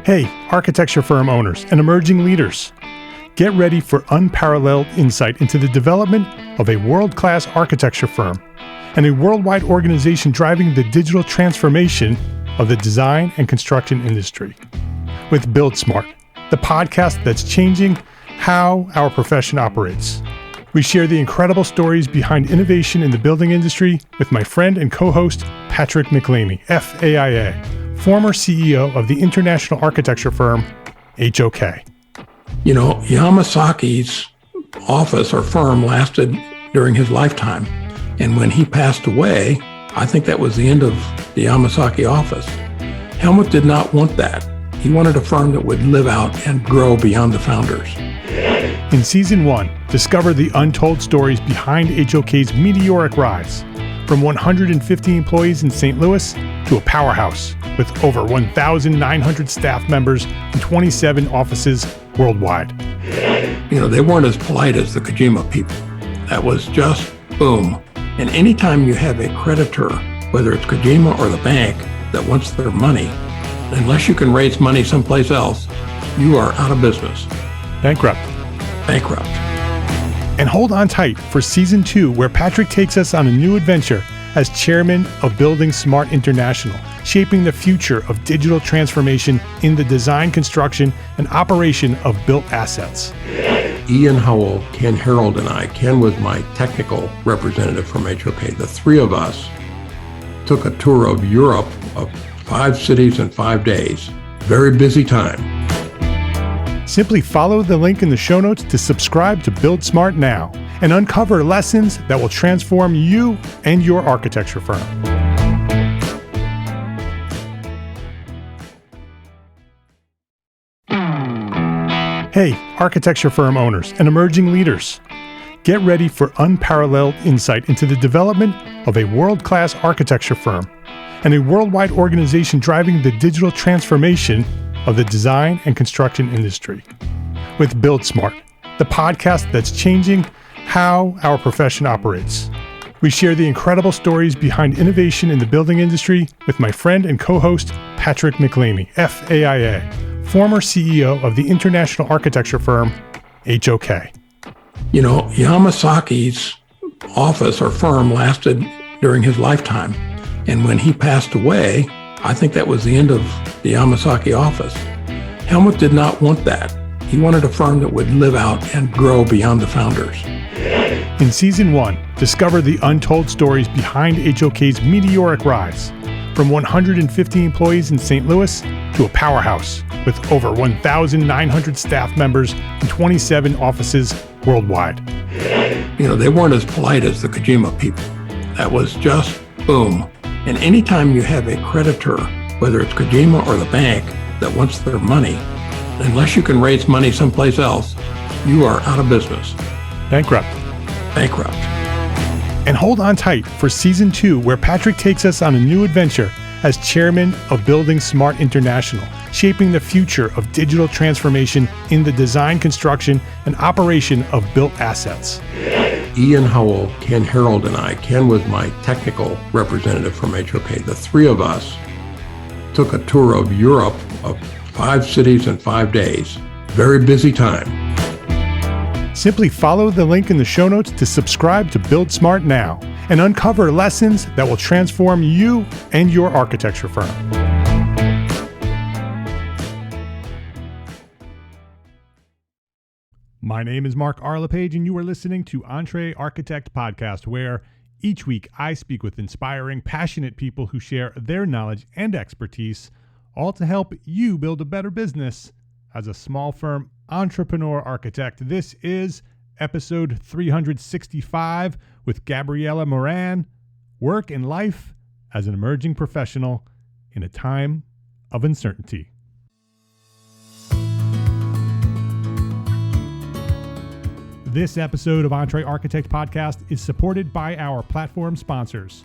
Hey, architecture firm owners and emerging leaders. Get ready for unparalleled insight into the development of a world-class architecture firm and a worldwide organization driving the digital transformation of the design and construction industry. With Build Smart, the podcast that's changing how our profession operates. We share the incredible stories behind innovation in the building industry with my friend and co-host, Patrick McLeamy, FAIA, former CEO of the international architecture firm, HOK. You know, Yamasaki's office or firm lasted during his lifetime. And when he passed away, I think that was the end of the Yamasaki office. Helmut did not want that. He wanted a firm that would live out and grow beyond the founders. In Season 1, discover the untold stories behind HOK's meteoric rise, from 150 employees in St. Louis to a powerhouse with over 1,900 staff members and 27 offices worldwide. You know, they weren't as polite as the Kojima people. That was just boom. And anytime you have a creditor, whether it's Kojima or the bank, that wants their money, unless you can raise money someplace else, you are out of business. Bankrupt. And hold on tight for Season 2, where Patrick takes us on a new adventure as chairman of Building Smart International, shaping the future of digital transformation in the design, construction, and operation of built assets. Ian Howell, Ken Harold, and I, Ken was my technical representative from HOK. The three of us took a tour of Europe of 5 cities in 5 days. Very busy time. Simply follow the link in the show notes to subscribe to Build Smart now and uncover lessons that will transform you and your architecture firm. Hey, architecture firm owners and emerging leaders. Get ready for unparalleled insight into the development of a world-class architecture firm and a worldwide organization driving the digital transformation of the design and construction industry. With Build Smart, the podcast that's changing how our profession operates. We share the incredible stories behind innovation in the building industry with my friend and co-host, Patrick McLeamy, FAIA, former CEO of the international architecture firm, HOK. You know, Yamasaki's office or firm lasted during his lifetime. And when he passed away, I think that was the end of the Yamasaki office. Helmut did not want that. He wanted a firm that would live out and grow beyond the founders. In Season 1, discover the untold stories behind HOK's meteoric rise, from 150 employees in St. Louis to a powerhouse with over 1,900 staff members and 27 offices worldwide. You know, they weren't as polite as the Kojima people. That was just boom. And anytime you have a creditor, whether it's Kojima or the bank, that wants their money, unless you can raise money someplace else, you are out of business. Bankrupt. And hold on tight for Season 2, where Patrick takes us on a new adventure as chairman of Building Smart International, shaping the future of digital transformation in the design, construction, and operation of built assets. Ian Howell, Ken Harold, and I, Ken was my technical representative from HOK. The three of us took a tour of Europe of 5 cities in 5 days. Very busy time. Simply follow the link in the show notes to subscribe to Build Smart now and uncover lessons that will transform you and your architecture firm. My name is Mark R. LePage, and you are listening to EntreArchitect podcast, where each week I speak with inspiring, passionate people who share their knowledge and expertise, all to help you build a better business as a small firm entrepreneur architect. This is episode 365 with Gabriela Moran, Work and Life as an Emerging Professional in a Time of Uncertainty. This episode of EntreArchitect podcast is supported by our platform sponsors.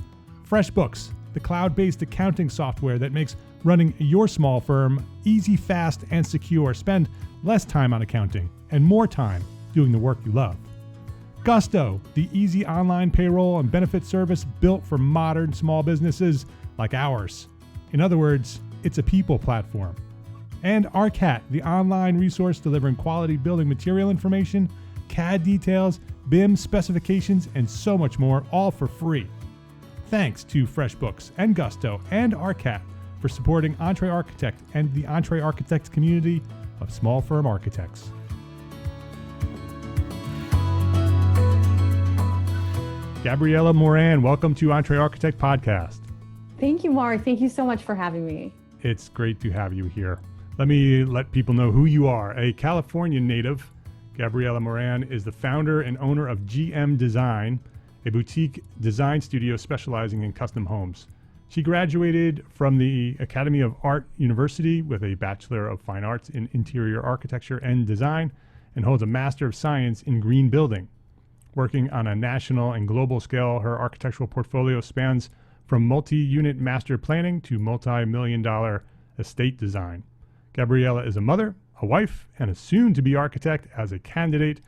FreshBooks, the cloud-based accounting software that makes running your small firm easy, fast, and secure. Spend less time on accounting and more time doing the work you love. Gusto, the easy online payroll and benefit service built for modern small businesses like ours. In other words, it's a people platform. and ARCAT, the online resource delivering quality building material information, CAD details, BIM specifications, and so much more, all for free. Thanks to FreshBooks and Gusto and ARCAT for supporting EntreArchitect and the EntreArchitect community of small firm architects. Gabriela Moran, welcome to EntreArchitect Podcast. Thank you, Mark. Thank you so much for having me. It's great to have you here. Let people know who you are. A California native, Gabriela Moran is the founder and owner of GM Design, a boutique design studio specializing in custom homes. She graduated from the Academy of Art University with a Bachelor of Fine Arts in Interior Architecture and Design and holds a Master of Science in Green Building. Working on a national and global scale, her architectural portfolio spans from multi-unit master planning to multi-million-dollar estate design. Gabriela is a mother, a wife, and a soon-to-be architect as a candidate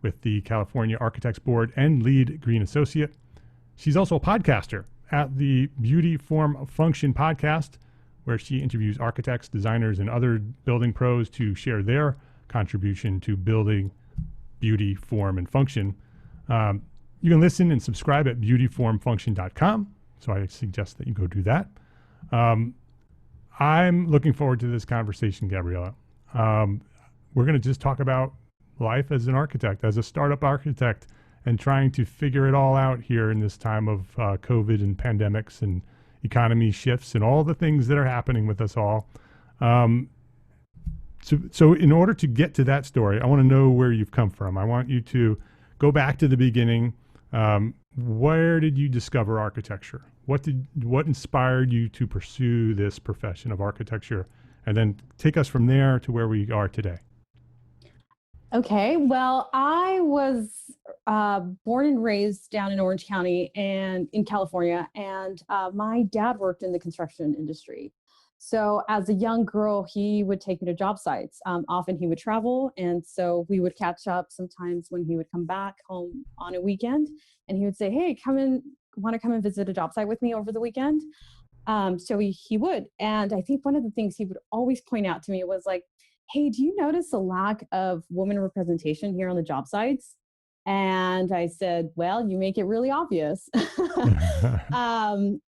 with the California Architects Board and lead green associate. She's also a podcaster at the Beauty Form Function podcast, where she interviews architects, designers, and other building pros to share their contribution to building beauty, form, and function. You can listen and subscribe at beautyformfunction.com. So I suggest that you go do that. I'm looking forward to this conversation, Gabriela. We're going to just talk about life as an architect, as a startup architect, and trying to figure it all out here in this time of COVID and pandemics and economy shifts and all the things that are happening with us all. So in order to get to that story, I want to know where you've come from. I want you to go back to the beginning. Where did you discover architecture? What inspired you to pursue this profession of architecture? And then take us from there to where we are today. Okay, well, I was born and raised down in Orange County and in California, and my dad worked in the construction industry. So as a young girl, he would take me to job sites. Often he would travel, and so we would catch up sometimes when he would come back home on a weekend, and he would say, "Hey, want to come and visit a job site with me over the weekend?" So he would. And I think one of the things he would always point out to me was like, "Hey, do you notice a lack of woman representation here on the job sites?" And I said, "Well, you make it really obvious."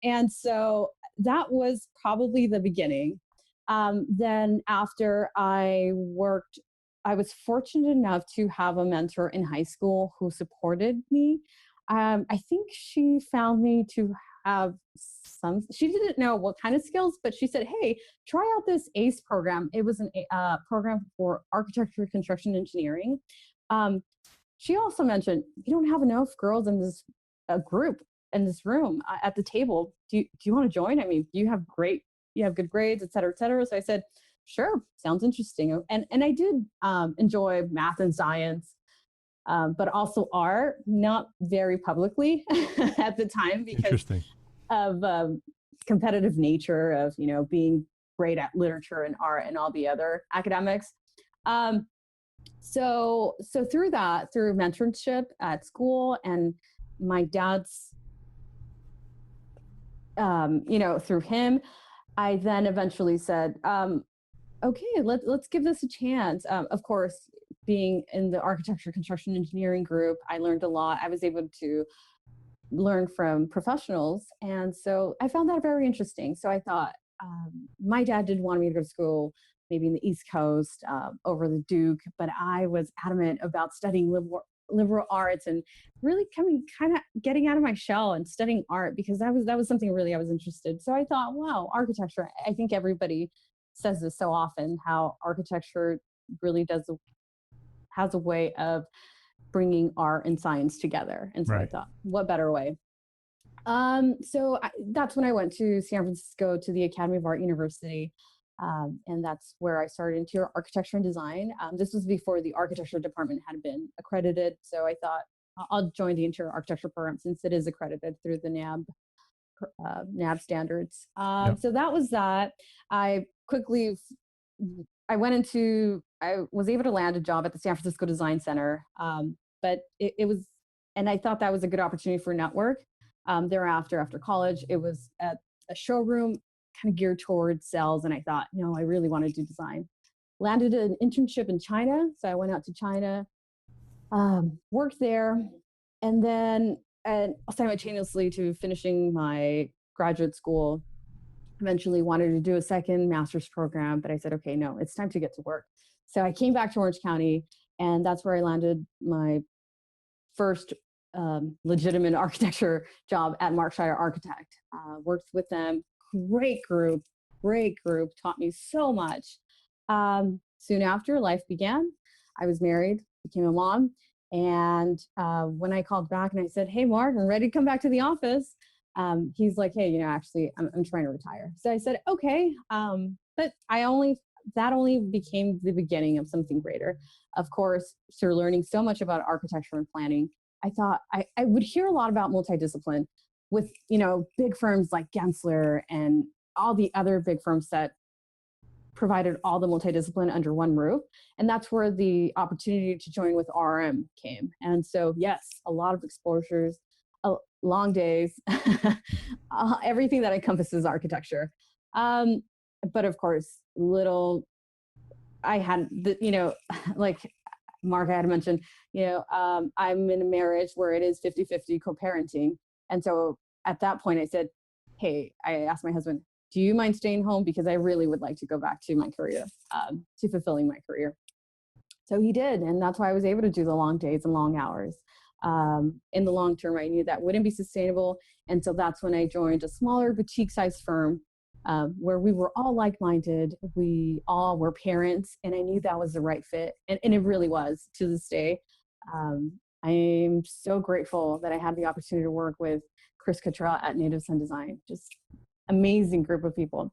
And so that was probably the beginning. Then after I was fortunate enough to have a mentor in high school who supported me. I think she found me to have she didn't know what kind of skills, but she said, "Hey, try out this ACE program." It was a program for architecture, construction, engineering. She also mentioned, "You don't have enough girls in this group in this room at the table. Do you want to join? I mean, you have good grades, et cetera, et cetera." So I said, "Sure, sounds interesting." And I did enjoy math and science, but also art, not very publicly at the time because of competitive nature of, being great at literature and art and all the other academics. So through mentorship at school and my dad's, through him, I then eventually said, "Okay, let's give this a chance." Of course, being in the architecture, construction, engineering group, I learned a lot. I was able to learn from professionals. And so I found that very interesting. So I thought, my dad did want me to go to school, maybe in the East Coast, over the Duke, but I was adamant about studying liberal arts and really kind of getting out of my shell and studying art because that was something really I was interested. So I thought, wow, architecture. I think everybody says this so often, how architecture really has a way of bringing art and science together. And so I thought, what better way? That's when I went to San Francisco to the Academy of Art University. And that's where I started interior architecture and design. This was before the architecture department had been accredited. So I thought I'll join the interior architecture program since it is accredited through the NAB standards. So that was that. I was able to land a job at the San Francisco Design Center. But it was, and I thought that was a good opportunity for network. Thereafter, after college, it was at a showroom kind of geared towards sales. And I thought, no, I really want to do design. Landed an internship in China. So I went out to China, worked there, and then simultaneously to finishing my graduate school, eventually wanted to do a second master's program, but I said, okay, no, it's time to get to work. So I came back to Orange County, and that's where I landed my first legitimate architecture job at EntreArchitect. Worked with them, great group, taught me so much. Soon after, life began. I was married, became a mom, and when I called back and I said, hey, Mark, I'm ready to come back to the office, he's like, hey, actually, I'm trying to retire. So I said, okay, but that only became the beginning of something greater. Of course, through learning so much about architecture and planning, I thought I would hear a lot about multidiscipline with, big firms like Gensler and all the other big firms that provided all the multidiscipline under one roof. And that's where the opportunity to join with RM came. And so, yes, a lot of exposures, long days, everything that encompasses architecture. But of course, I had, like Mark had mentioned, I'm in a marriage where it is 50-50 co-parenting. And so at that point I said, hey, I asked my husband, do you mind staying home? Because I really would like to go back to my career, to fulfilling my career. So he did. And that's why I was able to do the long days and long hours. In the long term, I knew that wouldn't be sustainable. And so that's when I joined a smaller boutique-sized firm where we were all like-minded. We all were parents, and I knew that was the right fit. And it really was to this day. I'm so grateful that I had the opportunity to work with Chris Cottrell at Native Sun Design. Just amazing group of people.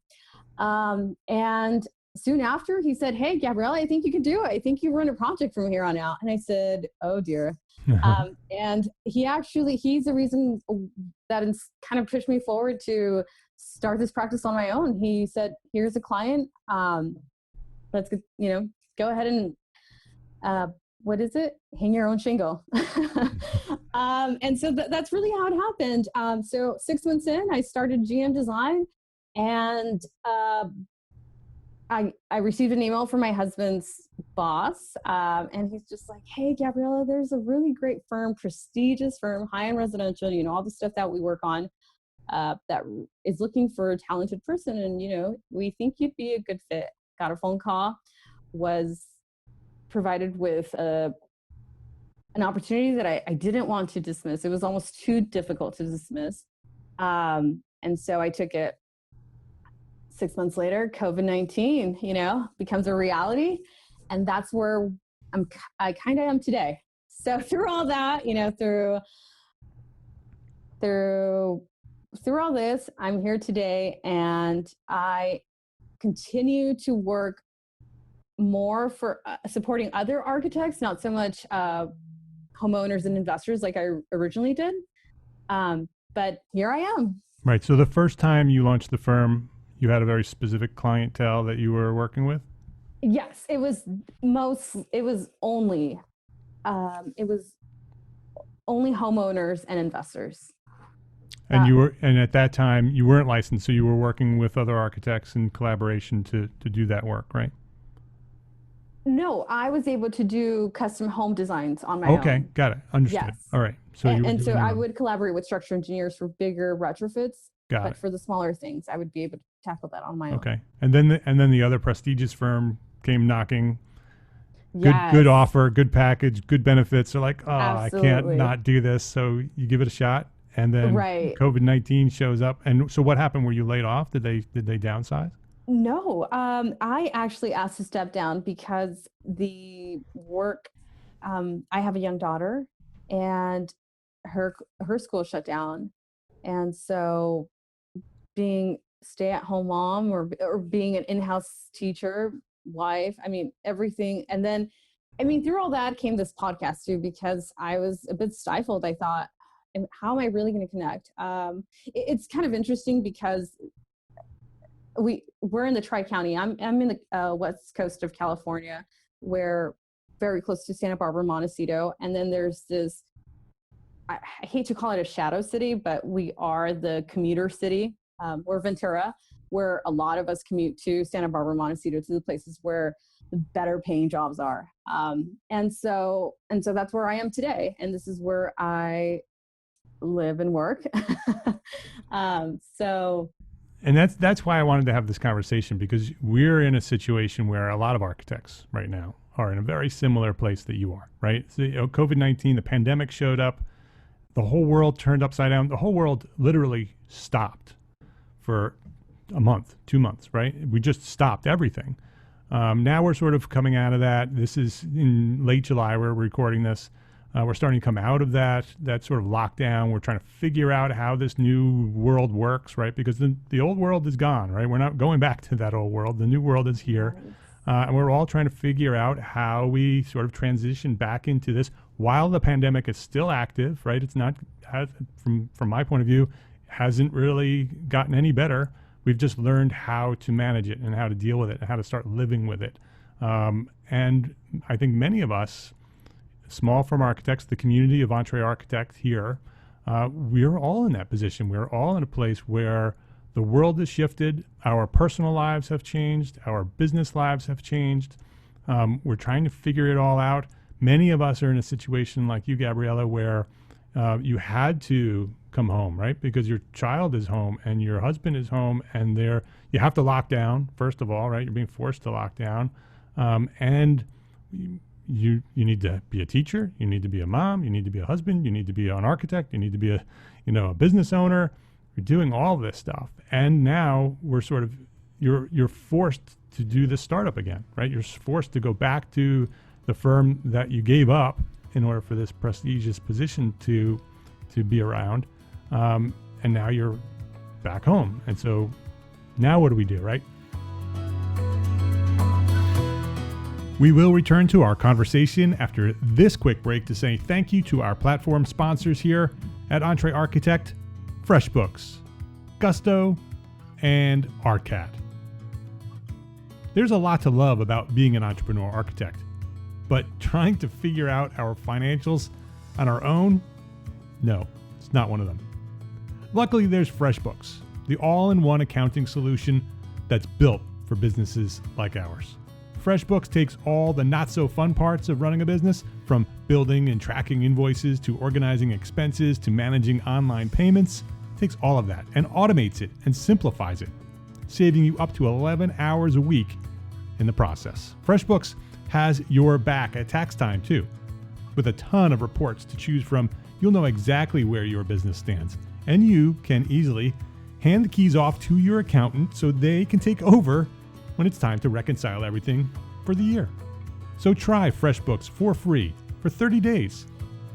And soon after, he said, hey, Gabriela, I think you can do it. I think you run a project from here on out. And I said, oh, dear. And he's the reason that has kind of pushed me forward to start this practice on my own. He said, here's a client. Let's go ahead and what is it? Hang your own shingle. And so that's really how it happened. So 6 months in, I started GM Design, and I received an email from my husband's boss, and he's just like, hey, Gabriela, there's a really great firm, prestigious firm, high-end residential, all the stuff that we work on, that is looking for a talented person. And, we think you'd be a good fit. Got a phone call, was provided with an opportunity that I didn't want to dismiss. It was almost too difficult to dismiss. And so I took it. 6 months later, COVID-19, becomes a reality. And that's where I kind of am today. So through all that, through all this, I'm here today, and I continue to work more for supporting other architects, not so much homeowners and investors like I originally did. But here I am. Right. So the first time you launched the firm, you had a very specific clientele that you were working with? Yes, it was only homeowners and investors. And at that time you weren't licensed, so you were working with other architects in collaboration to do that work, right? No, I was able to do custom home designs on my own. Okay, got it. Understood. Yes. All right. So so I would collaborate with structural engineers for bigger retrofits. Got but it. For the smaller things, I would be able to tackle that on my own. Okay. And then the other prestigious firm came knocking. Yes. Good offer, good package, good benefits. They're like, Absolutely. I can't not do this. So you give it a shot, and then Right. COVID-19 shows up. And so what happened? Were you laid off? Did they downsize? No, I actually asked to step down because the work. I have a young daughter, and her school shut down, and so being stay-at-home mom or being an in-house teacher, wife, everything. And then, through all that came this podcast too, because I was a bit stifled. I thought, how am I really going to connect? It's kind of interesting because we're in the Tri-County. I'm in the west coast of California, where very close to Santa Barbara, Montecito. And then there's this, I hate to call it a shadow city, but we are the commuter city or Ventura, where a lot of us commute to Santa Barbara, Montecito, to the places where the better paying jobs are. And so that's where I am today. And this is where I live and work. And that's why I wanted to have this conversation, because we're in a situation where a lot of architects right now are in a very similar place that you are, right? So, COVID-19, the pandemic showed up, the whole world turned upside down. The whole world literally stopped for a month, 2 months, right? We just stopped everything. Now we're sort of coming out of that. This is in late July, we're recording this. We're starting to come out of that sort of lockdown. We're trying to figure out how this new world works, right? Because the old world is gone, right? We're not going back to that old world. The new world is here. And we're all trying to figure out how we sort of transition back into this while the pandemic is still active, right? It's not, from my point of view, hasn't really gotten any better. We've just learned how to manage it and how to deal with it and how to start living with it. And I think many of us, small firm architects, the community of EntreArchitect here, we're all in that position. We're all in a place where the world has shifted. Our personal lives have changed. Our business lives have changed. We're trying to figure it all out. Many of us are in a situation like you, Gabriela, where you had to come home, right? Because your child is home and your husband is home, and you have to lock down, first of all, right? You're being forced to lock down. And you need to be a teacher, you need to be a mom, you need to be a husband, you need to be an architect, you need to be a business owner. You're doing all this stuff. And now we're sort of, you're forced to do this startup again, right? You're forced to go back to the firm that you gave up in order for this prestigious position to be around. And now you're back home. And so now what do we do, right? We will return to our conversation after this quick break to say thank you to our platform sponsors here at EntreArchitect, FreshBooks, Gusto, and ARCAT. There's a lot to love about being an entrepreneur architect, but trying to figure out our financials on our own, no, it's not one of them. Luckily, there's FreshBooks, the all-in-one accounting solution that's built for businesses like ours. FreshBooks takes all the not-so-fun parts of running a business, from building and tracking invoices to organizing expenses to managing online payments, takes all of that and automates it and simplifies it, saving you up to 11 hours a week in the process. FreshBooks has your back at tax time too. With a ton of reports to choose from, you'll know exactly where your business stands, and you can easily hand the keys off to your accountant so they can take over when it's time to reconcile everything for the year. So try FreshBooks for free for 30 days.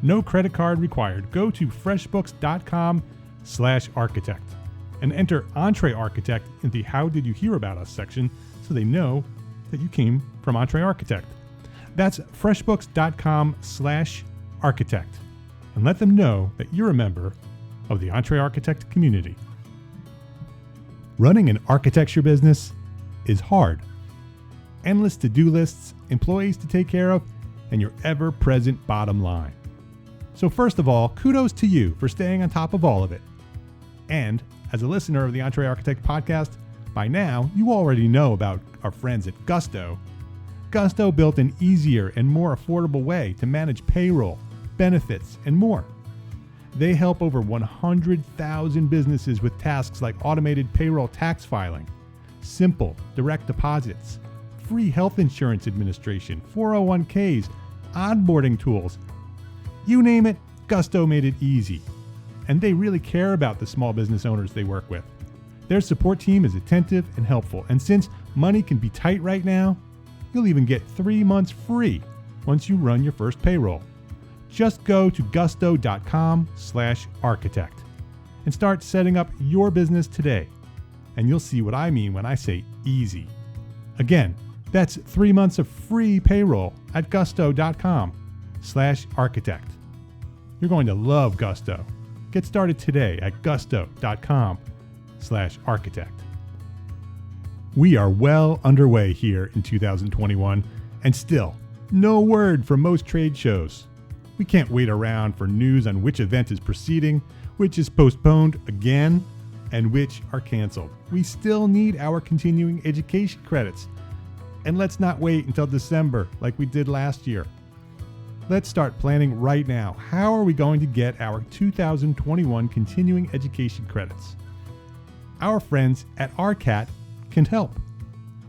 No credit card required. Go to freshbooks.com/architect and enter EntreArchitect in the How Did You Hear About Us section so they know that you came from EntreArchitect. That's freshbooks.com/architect, and let them know that you're a member of the EntreArchitect community. Running an architecture business is hard. Endless to-do lists, employees to take care of, and your ever-present bottom line. So first of all, kudos to you for staying on top of all of it. And as a listener of the EntreArchitect podcast, by now you already know about our friends at Gusto. Gusto built an easier and more affordable way to manage payroll, benefits, and more. They help over 100,000 businesses with tasks like automated payroll tax filing, simple direct deposits, free health insurance administration, 401ks, onboarding tools. You name it, Gusto made it easy. And they really care about the small business owners they work with. Their support team is attentive and helpful. And since money can be tight right now, you'll even get 3 months free once you run your first payroll. Just go to gusto.com/architect and start setting up your business today. And you'll see what I mean when I say easy. Again, that's 3 months of free payroll at gusto.com/architect. You're going to love Gusto. Get started today at gusto.com/architect. We are well underway here in 2021, and still no word from most trade shows. We can't wait around for news on which event is proceeding, which is postponed again, and which are canceled. We still need our continuing education credits. And let's not wait until December like we did last year. Let's start planning right now. How are we going to get our 2021 continuing education credits? Our friends at ARCAT can help.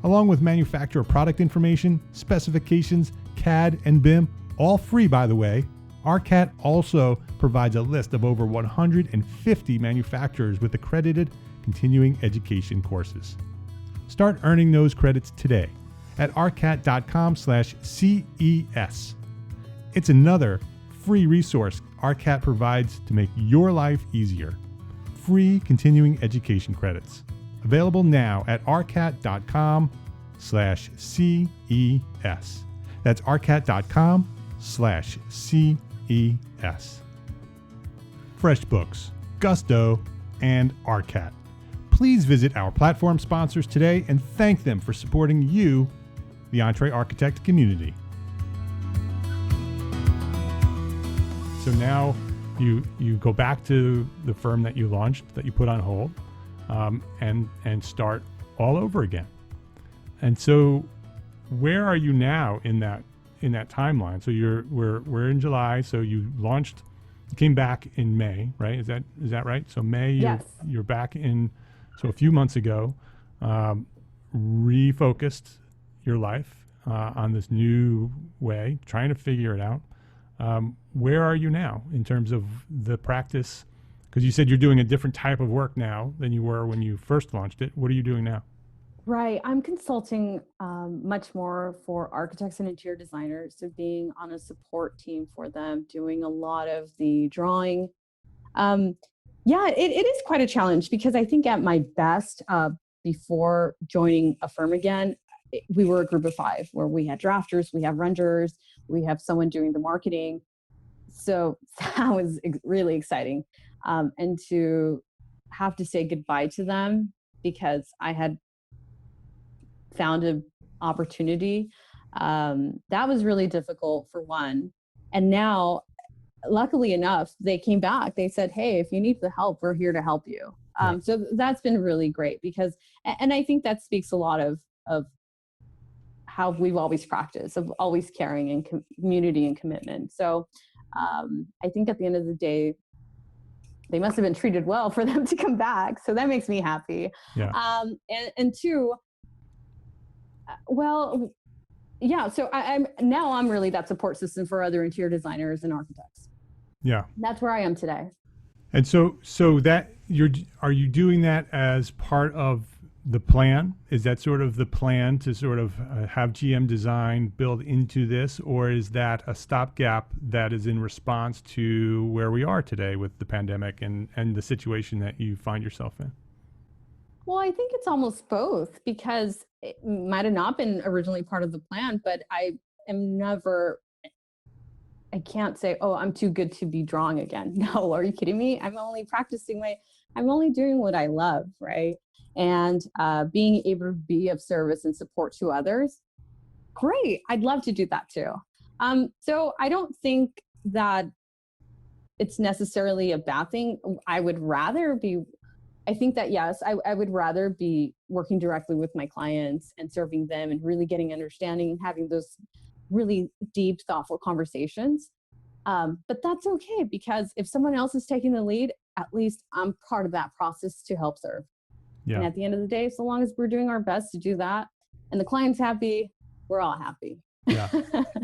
Along with manufacturer product information, specifications, CAD, and BIM, all free by the way, ARCAT also provides a list of over 150 manufacturers with accredited continuing education courses. Start earning those credits today at arcat.com/CES. It's another free resource ARCAT provides to make your life easier. Free continuing education credits. Available now at arcat.com/CES. That's arcat.com/CES. FreshBooks, Gusto, and ARCAT. Please visit our platform sponsors today and thank them for supporting you, the EntreArchitect community. So now you go back to the firm that you launched, that you put on hold, and start all over again. And so, where are you now in that timeline? So we're in July. So you came back in May, right? Is that right? So May, Yes. You're back in. So a few months ago, refocused your life on this new way, trying to figure it out. Where are you now in terms of the practice? Because you said you're doing a different type of work now than you were when you first launched it. What are you doing now? Right. I'm consulting much more for architects and interior designers. So being on a support team for them, doing a lot of the drawing. It is quite a challenge because I think at my best, before joining a firm again, we were a group of 5 where we had drafters, we have renderers, we have someone doing the marketing. So that was really exciting. And to have to say goodbye to them because I had found an opportunity, that was really difficult for one. And now, luckily enough, they came back. They said, hey, if you need the help, we're here to help you. So that's been really great because, and I think that speaks a lot of how we've always practiced, of always caring and community and commitment. So I think at the end of the day, they must have been treated well for them to come back. So that makes me happy. Yeah. And two, so I'm really that support system for other interior designers and architects. Yeah. That's where I am today. And so that are you doing that as part of the plan? Is that sort of the plan to sort of have GM Design build into this, or is that a stopgap that is in response to where we are today with the pandemic and the situation that you find yourself in? Well, I think it's almost both because it might have not been originally part of the plan, but I can't say, oh, I'm too good to be drawing again. No, are you kidding me? I'm only doing what I love, right? And being able to be of service and support to others, great. I'd love to do that too. So I don't think that it's necessarily a bad thing. I would rather be working directly with my clients and serving them and really getting understanding and having those really deep, thoughtful conversations. But that's okay because if someone else is taking the lead, at least I'm part of that process to help serve. Yeah. And at the end of the day, so long as we're doing our best to do that and the client's happy, we're all happy. Yeah.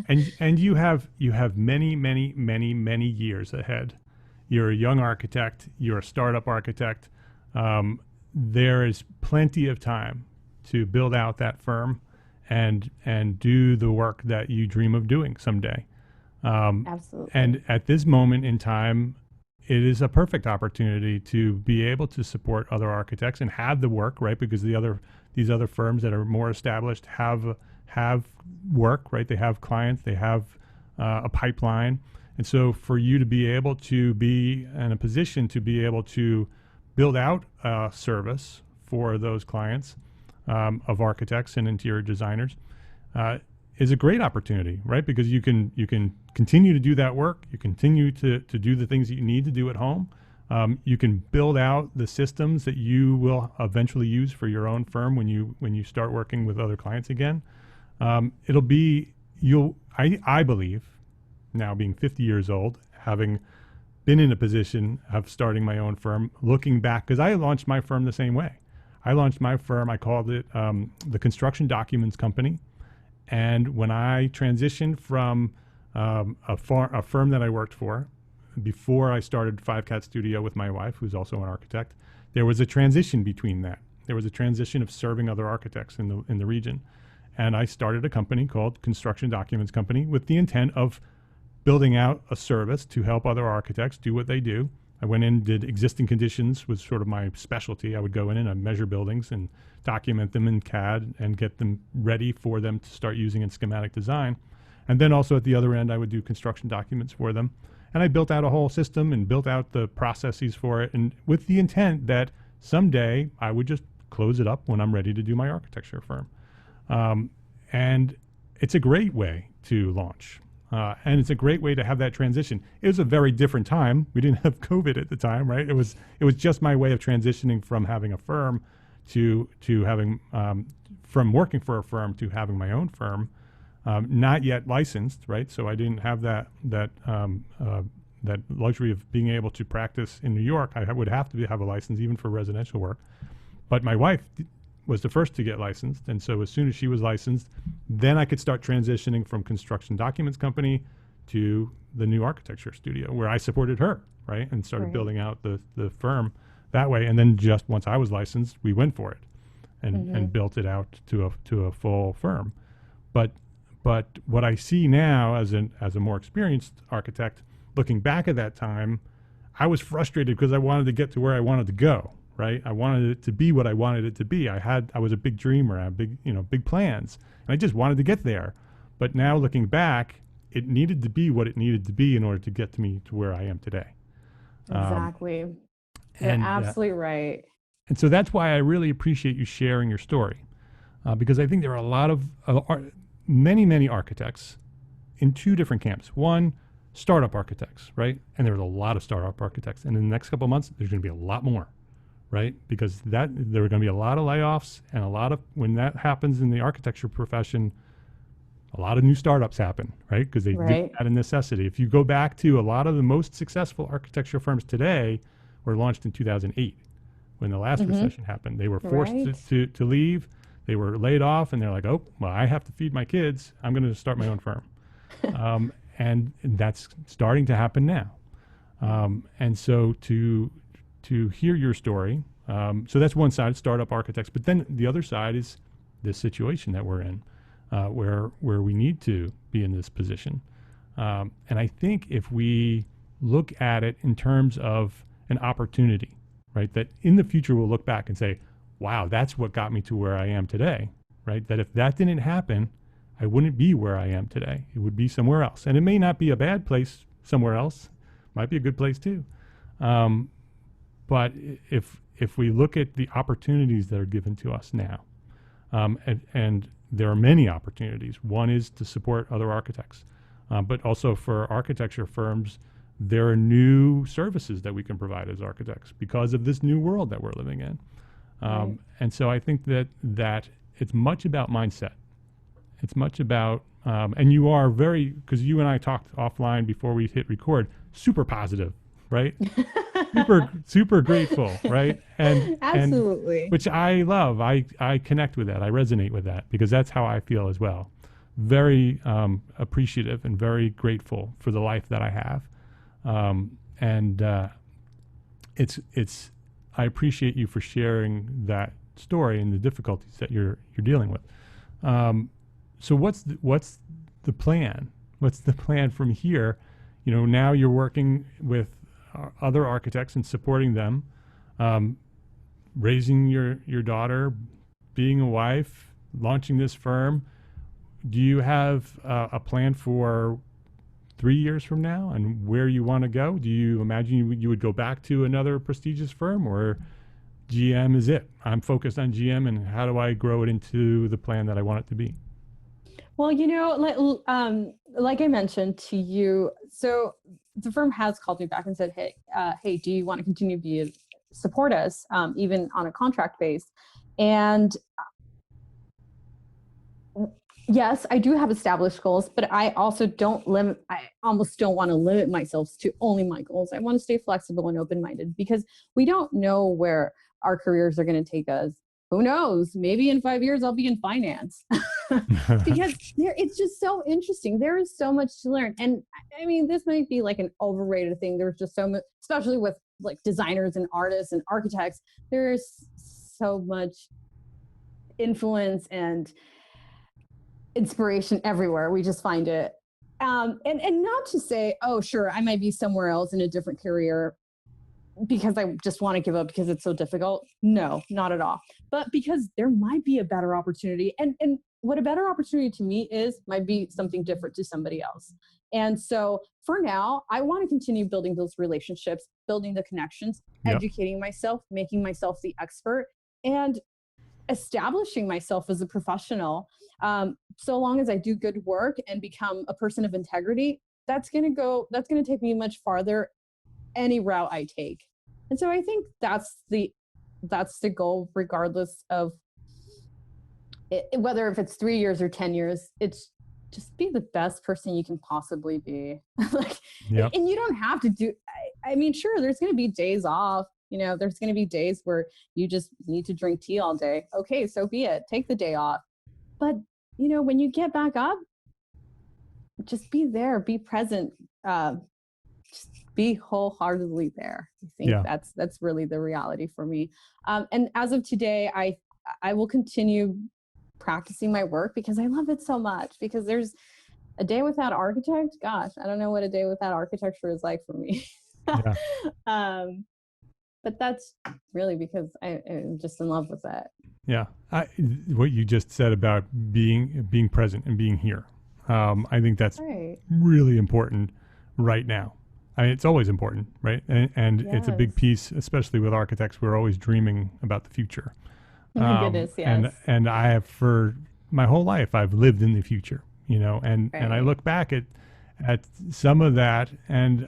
And you have many, many, many, many years ahead. You're a young architect, you're a startup architect. There is plenty of time to build out that firm and do the work that you dream of doing someday. Absolutely. And at this moment in time, it is a perfect opportunity to be able to support other architects and have the work, right? Because these other firms that are more established have work, right? They have clients, they have a pipeline. And so for you to be able to be in a position to be able to build out a service for those clients of architects and interior designers is a great opportunity, right? Because you can continue to do that work, you continue to do the things that you need to do at home, You can build out the systems that you will eventually use for your own firm when you start working with other clients again. It'll be I believe, now being 50 years old, having been in a position of starting my own firm, looking back, because I launched my firm the same way. I launched my firm, I called it the Construction Documents Company. And when I transitioned from a firm that I worked for, before I started Five Cat Studio with my wife, who's also an architect, there was a transition between that. There was a transition of serving other architects in the region. And I started a company called Construction Documents Company with the intent of building out a service to help other architects do what they do. I went in, did existing conditions, was sort of my specialty. I would go in and I'd measure buildings and document them in CAD and get them ready for them to start using in schematic design. And then also at the other end, I would do construction documents for them. And I built out a whole system and built out the processes for it, and with the intent that someday I would just close it up when I'm ready to do my architecture firm. And it's a great way to launch. And it's a great way to have that transition. It was a very different time. We didn't have COVID at the time, right? It was just my way of transitioning from having a firm to having, from working for a firm to having my own firm. Not yet licensed, right? So I didn't have that luxury of being able to practice in New York. I would have to have a license even for residential work. But my wife was the first to get licensed, and so as soon as she was licensed, then I could start transitioning from Construction Documents Company to the new architecture studio, where I supported her, right, and started building out the firm that way. And then just once I was licensed, we went for it and built it out to a full firm. But what I see now as a more experienced architect, looking back at that time, I was frustrated because I wanted to get to where I wanted to go, right? I wanted it to be what I wanted it to be. I was a big dreamer. I had big plans, and I just wanted to get there. But now looking back, it needed to be what it needed to be in order to get me to where I am today. Exactly. You're absolutely right. And so that's why I really appreciate you sharing your story, because I think there are a lot of many architects in two different camps. One, startup architects, right? And there's a lot of startup architects. And in the next couple of months, there's going to be a lot more, right? Because there are going to be a lot of layoffs, and when that happens in the architecture profession, a lot of new startups happen, right? Because they do that a necessity. If you go back to a lot of the most successful architecture firms today were launched in 2008 when the last recession happened. They were forced to leave. They were laid off, and they're like, oh, well, I have to feed my kids. I'm going to start my own firm. And that's starting to happen now. And so to hear your story, so that's one side, startup architects. But then the other side is this situation that we're in, where we need to be in this position. And I think if we look at it in terms of an opportunity, right, that in the future we'll look back and say, wow, that's what got me to where I am today, right? That if that didn't happen, I wouldn't be where I am today. It would be somewhere else. And it may not be a bad place somewhere else. Might be a good place too. But if we look at the opportunities that are given to us now, and there are many opportunities. One is to support other architects, but also for architecture firms, there are new services that we can provide as architects because of this new world that we're living in. And so I think that it's much about mindset. It's much about, and you are because you and I talked offline before we hit record, super positive, right? super grateful, right? And absolutely. Which I love. I connect with that. I resonate with that because that's how I feel as well. Very appreciative and very grateful for the life that I have. I appreciate you for sharing that story and the difficulties that you're dealing with. So what's the plan? What's the plan from here? Now you're working with other architects and supporting them, raising your daughter, being a wife, launching this firm. Do you have a plan for 3 years from now and where you want to go? Do you imagine you would go back to another prestigious firm, or GM is it? I'm focused on GM, and how do I grow it into the plan that I want it to be? Well, like I mentioned to you, so the firm has called me back and said, hey, do you want to continue to support us, even on a contract base? And yes, I do have established goals, but I also I almost don't want to limit myself to only my goals. I want to stay flexible and open-minded because we don't know where our careers are going to take us. Who knows? Maybe in 5 years, I'll be in finance because it's just so interesting. There is so much to learn. And I mean, this might be like an overrated thing. There's just so much, especially with like designers and artists and architects, there's so much influence and inspiration everywhere. We just find it. And not to say, oh, sure, I might be somewhere else in a different career because I just want to give up because it's so difficult. No, not at all. But because there might be a better opportunity. And what a better opportunity to me is might be something different to somebody else. And so for now, I want to continue building those relationships, building the connections, educating myself, making myself the expert, and establishing myself as a professional. So long as I do good work and become a person of integrity, that's going to take me much farther any route I take. And so I think that's the goal, regardless of whether if it's 3 years or 10 years, it's just be the best person you can possibly be. And you don't have to do, I mean, sure, there's going to be days off. There's going to be days where you just need to drink tea all day. Okay, so be it. Take the day off. But, when you get back up, just be there, be present, just be wholeheartedly there. I think that's really the reality for me. And as of today, I will continue practicing my work because I love it so much, because there's a day without architect. Gosh, I don't know what a day without architecture is like for me. But that's really because I'm just in love with it. Yeah. What you just said about being present and being here. I think that's really important right now. I mean, it's always important, right? And it's a big piece, especially with architects. We're always dreaming about the future. My goodness, yes. And I have, for my whole life, I've lived in the future, and I look back at some of that, and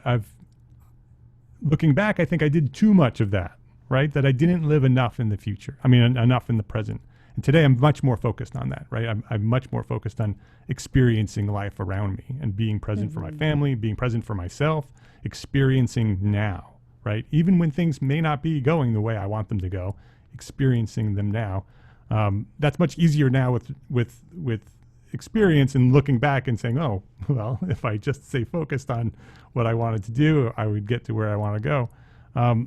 looking back, I think I did too much of that, right? That I didn't live enough in the future. I mean, enough in the present. And today I'm much more focused on that, right? I'm much more focused on experiencing life around me and being present for my family, being present for myself, experiencing now, right? Even when things may not be going the way I want them to go, experiencing them now. That's much easier now with experience and looking back and saying, oh, well, if I just stay focused on what I wanted to do, I would get to where I want to go.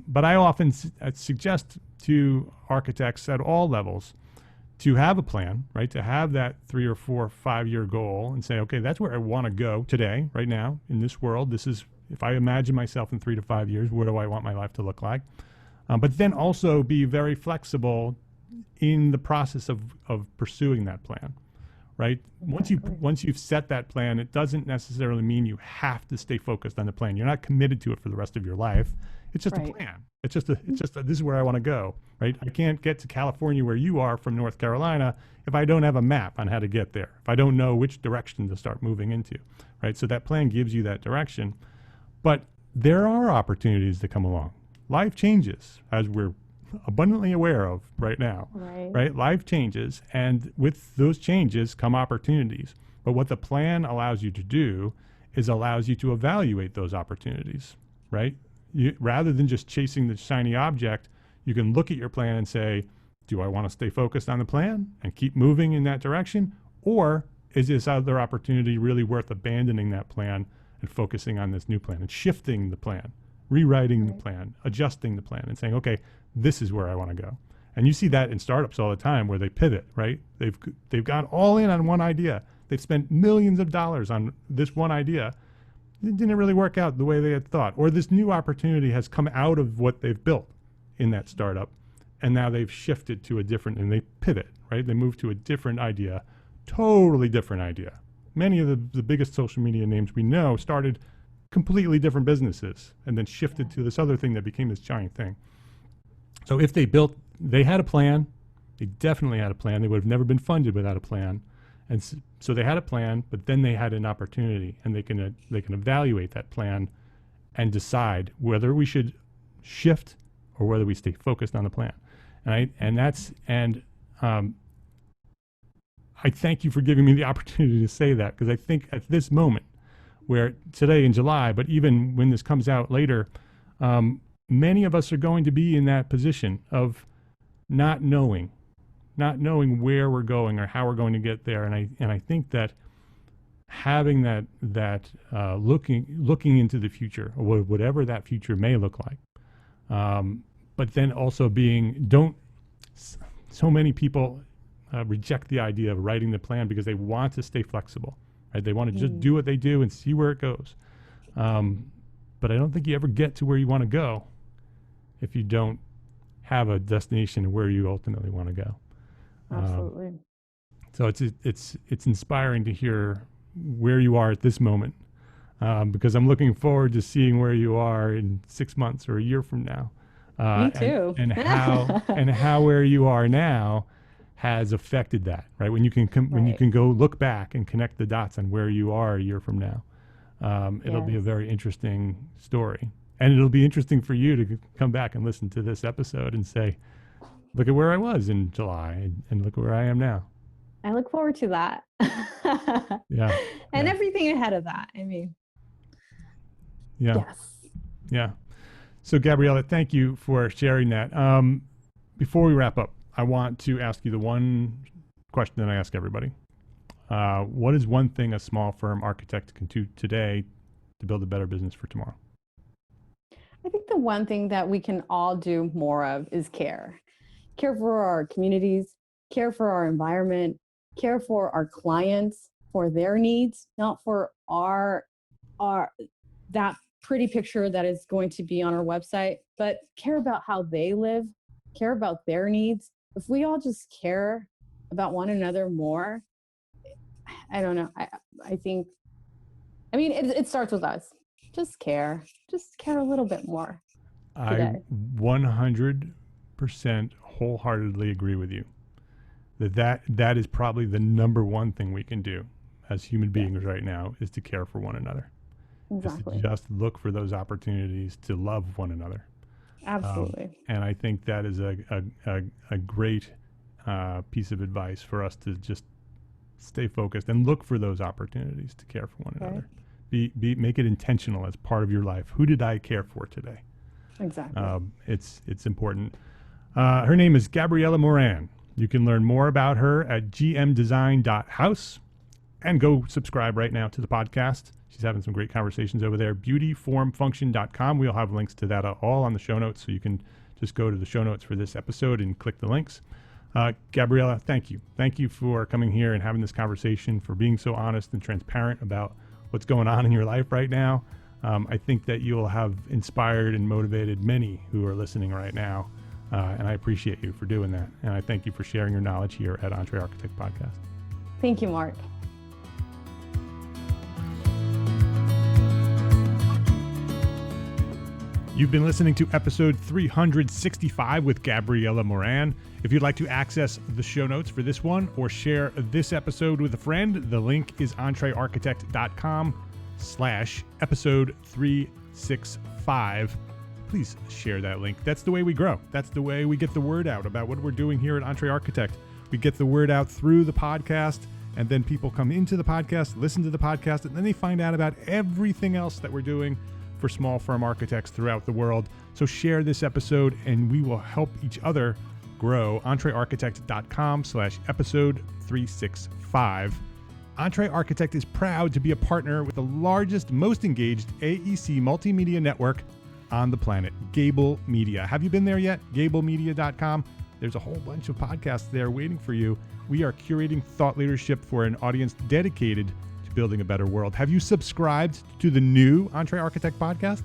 But I often suggest to architects at all levels to have a plan, right? To have that 3 or 4, 5 year goal and say, okay, that's where I want to go today, right now, in this world. This is, if I imagine myself in 3 to 5 years, what do I want my life to look like? But then also be very flexible in the process of pursuing that plan, right? Once you've set that plan, it doesn't necessarily mean you have to stay focused on the plan. You're not committed to it for the rest of your life. It's just a plan. It's just this is where I want to go, right? I can't get to California where you are from North Carolina if I don't have a map on how to get there, if I don't know which direction to start moving into, right? So that plan gives you that direction. But there are opportunities that come along. Life changes, as we're abundantly aware of right now, right? Life changes, and with those changes come opportunities. But what the plan allows you to do is allows you to evaluate those opportunities, right? Rather than just chasing the shiny object, you can look at your plan and say, do I want to stay focused on the plan and keep moving in that direction? Or is this other opportunity really worth abandoning that plan and focusing on this new plan and shifting the plan, rewriting the plan, adjusting the plan, and saying, okay, this is where I want to go. And you see that in startups all the time where they pivot, right? They've gone all in on one idea. They've spent millions of dollars on this one idea. It didn't really work out the way they had thought. Or this new opportunity has come out of what they've built in that startup, and now they've shifted to a different, and they pivot, right? They move to a different idea, totally different idea. Many of the biggest social media names we know started completely different businesses and then shifted to this other thing that became this giant thing. So if they had a plan, they definitely had a plan. They would have never been funded without a plan. And so they had a plan, but then they had an opportunity, and they can evaluate that plan and decide whether we should shift or whether we stay focused on the plan. I thank you for giving me the opportunity to say that, because I think at this moment, where today in July, but even when this comes out later, many of us are going to be in that position of not knowing where we're going or how we're going to get there. And I think that having that looking into the future, or whatever that future may look like, but then also so many people reject the idea of writing the plan because they want to stay flexible, right? They want to just do what they do and see where it goes. But I don't think you ever get to where you want to go if you don't have a destination where you ultimately want to go. Absolutely. So it's inspiring to hear where you are at this moment, because I'm looking forward to seeing where you are in 6 months or a year from now. Me too. And how where you are now has affected that, right? When you can go look back and connect the dots on where you are a year from now, it'll be a very interesting story. And it'll be interesting for you to come back and listen to this episode and say, look at where I was in July and look where I am now. I look forward to that. Yeah. And everything ahead of that. I mean, yeah. Yes. Yeah. So Gabriela, thank you for sharing that. Before we wrap up, I want to ask you the one question that I ask everybody. What is one thing a small firm architect can do today to build a better business for tomorrow? I think the one thing that we can all do more of is care. Care for our communities, care for our environment, care for our clients, for their needs, not for our that pretty picture that is going to be on our website, but care about how they live, care about their needs. If we all just care about one another more, I don't know. I think, it starts with us. Just care a little bit more today. I 100% wholeheartedly agree with you. That is probably the number one thing we can do as human beings right now, is to care for one another. Exactly. Just look for those opportunities to love one another. Absolutely. And I think that is a great piece of advice for us to just stay focused and look for those opportunities to care for one another. Make it intentional as part of your life. Who did I care for today? Exactly. It's important. Her name is Gabriela Moran. You can learn more about her at gmdesign.house, and go subscribe right now to the podcast. She's having some great conversations over there. Beautyformfunction.com. We'll have links to that all on the show notes, so you can just go to the show notes for this episode and click the links. Gabriela, thank you. Thank you for coming here and having this conversation, for being so honest and transparent about what's going on in your life right now. I think that you'll have inspired and motivated many who are listening right now. And I appreciate you for doing that. And I thank you for sharing your knowledge here at EntreArchitect Podcast. Thank you, Mark. You've been listening to episode 365 with Gabriela Moran. If you'd like to access the show notes for this one or share this episode with a friend, the link is EntreArchitect.com/episode 365. Please share that link. That's the way we grow. That's the way we get the word out about what we're doing here at EntreArchitect. We get the word out through the podcast, and then people come into the podcast, listen to the podcast, and then they find out about everything else that we're doing for small firm architects throughout the world. So share this episode and we will help each other grow. EntreArchitect.com/episode 365. EntreArchitect is proud to be a partner with the largest, most engaged AEC multimedia network on the planet, Gable Media. Have you been there yet? GableMedia.com. There's a whole bunch of podcasts there waiting for you. We are curating thought leadership for an audience dedicated to building a better world. Have you subscribed to the new EntreArchitect podcast?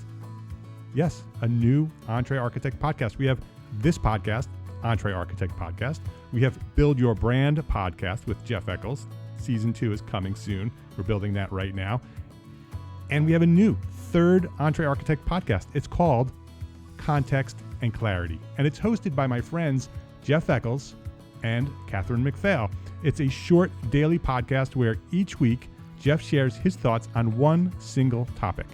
Yes, a new EntreArchitect podcast. We have this podcast, EntreArchitect Podcast. We have Build Your Brand podcast with Jeff Eccles. Season 2 is coming soon. We're building that right now. And we have a new third EntreArchitect podcast. It's called Context and Clarity. And it's hosted by my friends, Jeff Eccles and Catherine McPhail. It's a short daily podcast where each week Jeff shares his thoughts on one single topic,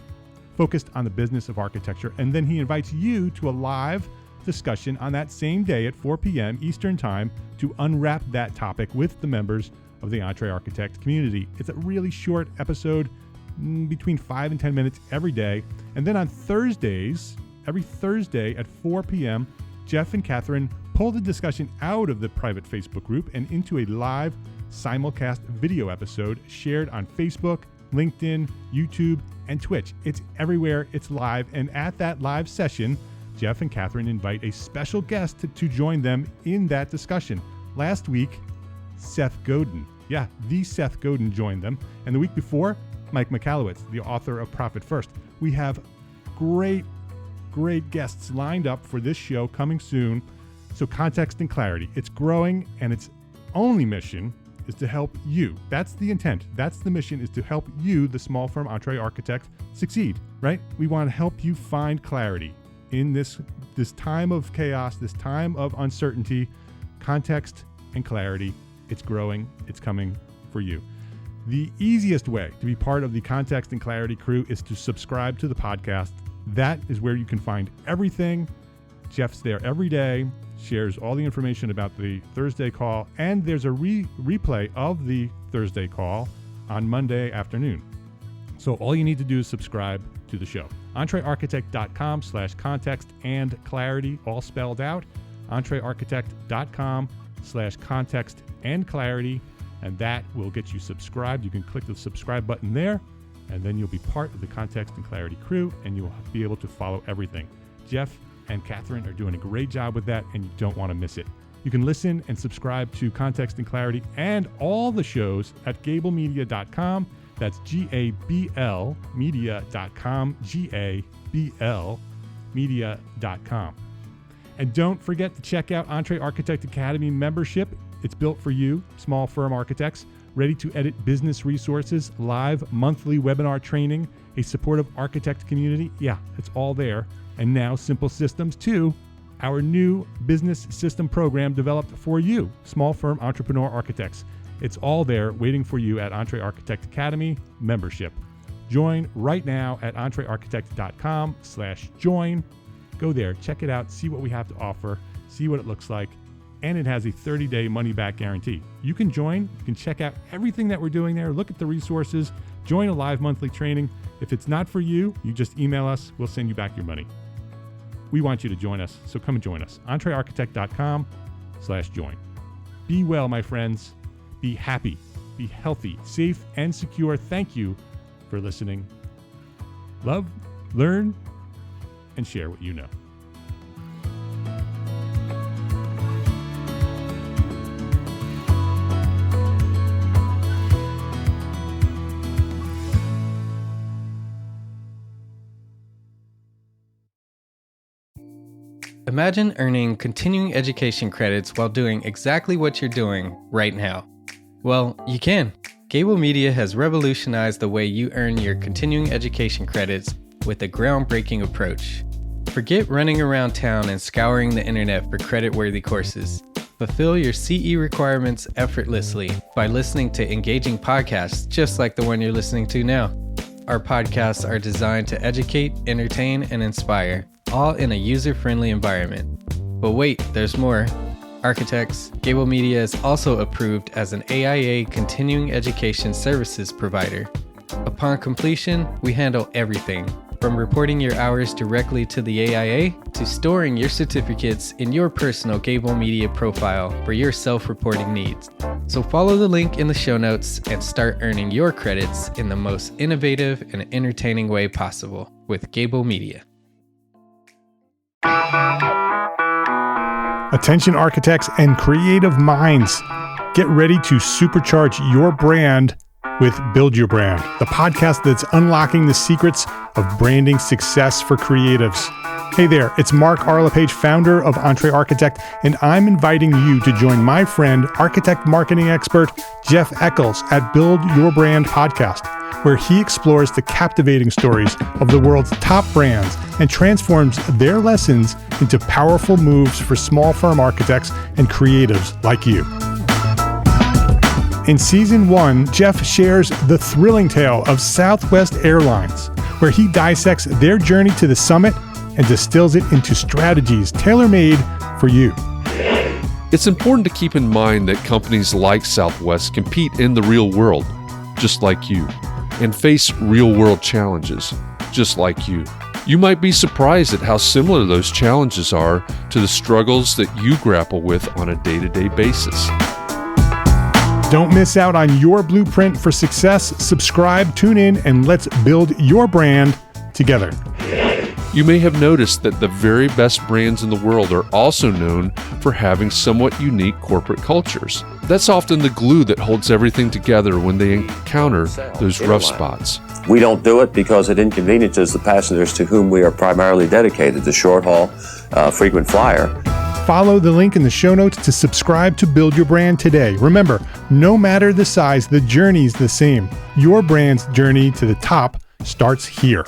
focused on the business of architecture, and then he invites you to a live discussion on that same day at 4 p.m. Eastern Time to unwrap that topic with the members of the EntreArchitect community. It's a really short episode, between 5 and 10 minutes every day. And then on Thursdays, every Thursday at 4 p.m., Jeff and Catherine pull the discussion out of the private Facebook group and into a live simulcast video episode shared on Facebook, LinkedIn, YouTube, and Twitch. It's everywhere, it's live, and at that live session, Jeff and Catherine invite a special guest to join them in that discussion. Last week, Seth Godin. Yeah, the Seth Godin joined them. And the week before, Mike Michalowicz, the author of Profit First. We have great guests lined up for this show coming soon. So Context and Clarity. It's growing, and its only mission is to help you. That's the intent. That's the mission, is to help you, the small firm EntreArchitect, succeed, right? We want to help you find clarity in this time of chaos, this time of uncertainty. Context and Clarity. It's growing. It's coming for you. The easiest way to be part of the Context and Clarity crew is to subscribe to the podcast. That is where you can find everything. Jeff's there every day, shares all the information about the Thursday call, and there's a replay of the Thursday call on Monday afternoon. So all you need to do is subscribe to the show. EntreArchitect.com/context and clarity, all spelled out. EntreArchitect.com/context and clarity, and that will get you subscribed. You can click the subscribe button there, and then you'll be part of the Context and Clarity crew, and you'll be able to follow everything. Jeff and Catherine are doing a great job with that, and you don't want to miss it. You can listen and subscribe to Context and Clarity and all the shows at gablemedia.com. That's GABL media.com, GABL media.com. And don't forget to check out EntreArchitect Academy membership. It's built for you, small firm architects, ready to edit business resources, live monthly webinar training, a supportive architect community. Yeah, it's all there. And now Simple Systems 2, our new business system program developed for you, small firm entrepreneur architects. It's all there waiting for you at EntreArchitect Academy membership. Join right now at EntreArchitect.com/join. Go there, check it out, see what we have to offer, see what it looks like, and it has a 30-day money-back guarantee. You can join, you can check out everything that we're doing there, look at the resources, join a live monthly training. If it's not for you, you just email us, we'll send you back your money. We want you to join us, so come and join us. EntreArchitect.com/join. Be well, my friends. Be happy, be healthy, safe, and secure. Thank you for listening. Love, learn, and share what you know. Imagine earning continuing education credits while doing exactly what you're doing right now. Well, you can. Gable Media has revolutionized the way you earn your continuing education credits with a groundbreaking approach. Forget running around town and scouring the internet for credit-worthy courses. Fulfill your CE requirements effortlessly by listening to engaging podcasts just like the one you're listening to now. Our podcasts are designed to educate, entertain, and inspire, all in a user-friendly environment. But wait, there's more. Architects, Gable Media is also approved as an AIA continuing education services provider. Upon completion, we handle everything, from reporting your hours directly to the AIA to storing your certificates in your personal Gable Media profile for your self-reporting needs. So follow the link in the show notes and start earning your credits in the most innovative and entertaining way possible with Gable Media. Attention architects and creative minds, get ready to supercharge your brand with Build Your Brand, the podcast that's unlocking the secrets of branding success for creatives. Hey there, it's Mark Arlepage, founder of EntreArchitect, and I'm inviting you to join my friend, architect marketing expert Jeff Eccles at Build Your Brand podcast, where he explores the captivating stories of the world's top brands and transforms their lessons into powerful moves for small firm architects and creatives like you. In Season 1, Jeff shares the thrilling tale of Southwest Airlines, where he dissects their journey to the summit and distills it into strategies tailor-made for you. It's important to keep in mind that companies like Southwest compete in the real world, just like you, and face real-world challenges, just like you. You might be surprised at how similar those challenges are to the struggles that you grapple with on a day-to-day basis. Don't miss out on your blueprint for success. Subscribe, tune in, and let's build your brand together. You may have noticed that the very best brands in the world are also known for having somewhat unique corporate cultures. That's often the glue that holds everything together when they encounter those rough spots. We don't do it because it inconveniences the passengers to whom we are primarily dedicated, the short haul, frequent flyer. Follow the link in the show notes to subscribe to Build Your Brand today. Remember, no matter the size, the journey's the same. Your brand's journey to the top starts here.